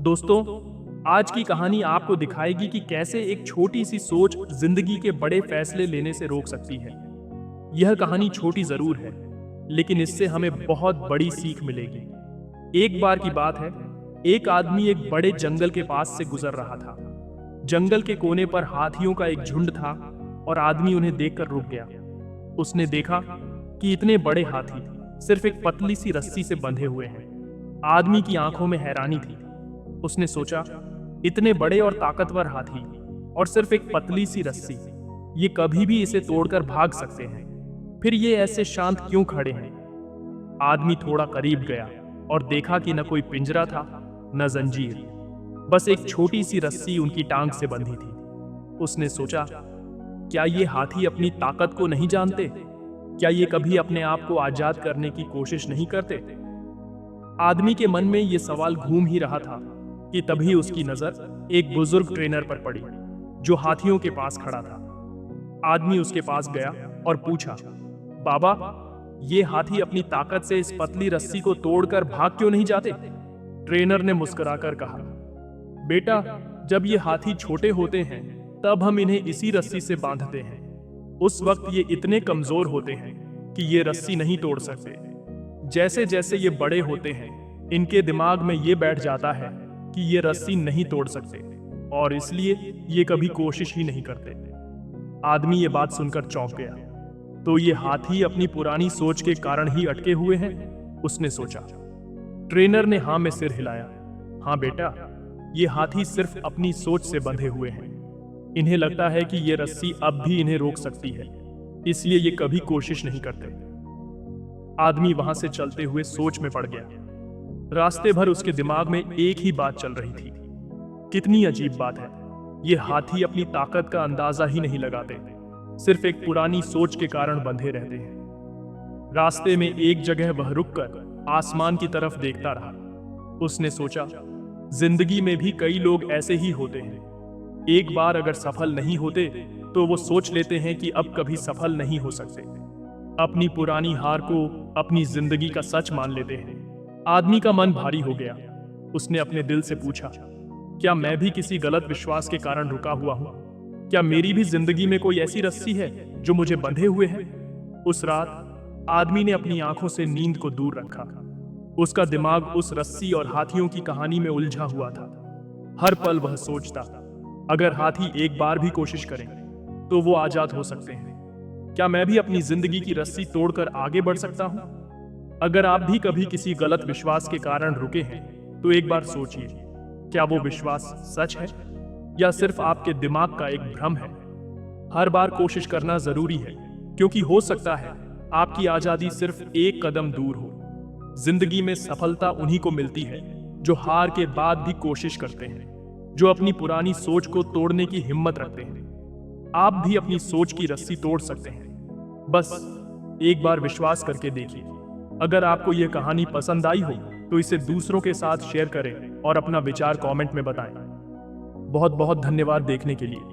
दोस्तों, आज की कहानी आपको दिखाएगी कि कैसे एक छोटी सी सोच जिंदगी के बड़े फैसले लेने से रोक सकती है। यह कहानी छोटी जरूर है, लेकिन इससे हमें बहुत बड़ी सीख मिलेगी। एक बार की बात है, एक आदमी एक बड़े जंगल के पास से गुजर रहा था। जंगल के कोने पर हाथियों का एक झुंड था और आदमी उन्हें देखकर रुक गया। उसने देखा कि इतने बड़े हाथी सिर्फ एक पतली सी रस्सी से बंधे हुए हैं। आदमी की आंखों में हैरानी थी। उसने सोचा, इतने बड़े और ताकतवर हाथी और सिर्फ एक पतली सी रस्सी, ये कभी भी इसे तोड़कर भाग सकते हैं। फिर ये ऐसे शांत क्यों खड़े हैं? आदमी थोड़ा करीब गया और देखा कि न कोई पिंजरा था, न जंजीर, बस एक छोटी सी रस्सी उनकी टांग से बंधी थी। उसने सोचा, क्या ये हाथी अपनी ताकत को नहीं जानते? क्या ये कभी अपने आप को आजाद करने की कोशिश नहीं करते? आदमी के मन में ये सवाल घूम ही रहा था कि तभी उसकी नजर एक बुजुर्ग ट्रेनर पर पड़ी, जो हाथियों के पास खड़ा था। आदमी उसके पास गया और पूछा, बाबा, ये हाथी अपनी ताकत से इस पतली रस्सी को तोड़कर भाग क्यों नहीं जाते? ट्रेनर ने मुस्कुराकर कहा, बेटा, जब ये हाथी छोटे होते हैं तब हम इन्हें इसी रस्सी से बांधते हैं। उस वक्त ये इतने कमजोर होते हैं कि ये रस्सी नहीं तोड़ सकते। जैसे जैसे ये बड़े होते हैं, इनके दिमाग में ये बैठ जाता है कि ये रस्सी नहीं तोड़ सकते और इसलिए ये कभी कोशिश ही नहीं करते। आदमी ये बात सुनकर चौंक गया। तो ये हाथी अपनी पुरानी सोच के कारण ही अटके हुए हैं, उसने सोचा। ट्रेनर ने हाँ में सिर हिलाया। हाँ बेटा, ये हाथी सिर्फ अपनी सोच से बंधे हुए हैं। इन्हें लगता है कि ये रस्सी अब भी इन्हें रोक सकती है, इसलिए ये कभी कोशिश नहीं करते। आदमी वहां से चलते हुए सोच में पड़ गया। रास्ते भर उसके दिमाग में एक ही बात चल रही थी, कितनी अजीब बात है, ये हाथी अपनी ताकत का अंदाजा ही नहीं लगाते, सिर्फ एक पुरानी सोच के कारण बंधे रहते हैं। रास्ते में एक जगह वह रुककर आसमान की तरफ देखता रहा। उसने सोचा, जिंदगी में भी कई लोग ऐसे ही होते हैं। एक बार अगर सफल नहीं होते तो वो सोच लेते हैं कि अब कभी सफल नहीं हो सकते। अपनी पुरानी हार को अपनी जिंदगी का सच मान लेते हैं। आदमी का मन भारी हो गया। उसने अपने दिल से पूछा, क्या मैं भी किसी गलत विश्वास के कारण रुका हुआ हूं? क्या मेरी भी जिंदगी में कोई ऐसी रस्सी है जो मुझे बंधे हुए है? उस रात आदमी ने अपनी आंखों से नींद को दूर रखा। उसका दिमाग उस रस्सी और हाथियों की कहानी में उलझा हुआ था। हर पल वह सोचता, अगर हाथी एक बार भी कोशिश करें तो वो आजाद हो सकते हैं। क्या मैं भी अपनी जिंदगी की रस्सी तोड़कर आगे बढ़ सकता हूं? अगर आप भी कभी किसी गलत विश्वास के कारण रुके हैं तो एक बार सोचिए, क्या वो विश्वास सच है या सिर्फ आपके दिमाग का एक भ्रम है? हर बार कोशिश करना जरूरी है, क्योंकि हो सकता है आपकी आजादी सिर्फ एक कदम दूर हो। जिंदगी में सफलता उन्हीं को मिलती है जो हार के बाद भी कोशिश करते हैं, जो अपनी पुरानी सोच को तोड़ने की हिम्मत रखते हैं। आप भी अपनी सोच की रस्सी तोड़ सकते हैं, बस एक बार विश्वास करके देखिए। अगर आपको यह कहानी पसंद आई हो तो इसे दूसरों के साथ शेयर करें और अपना विचार कमेंट में बताएं। बहुत बहुत धन्यवाद देखने के लिए।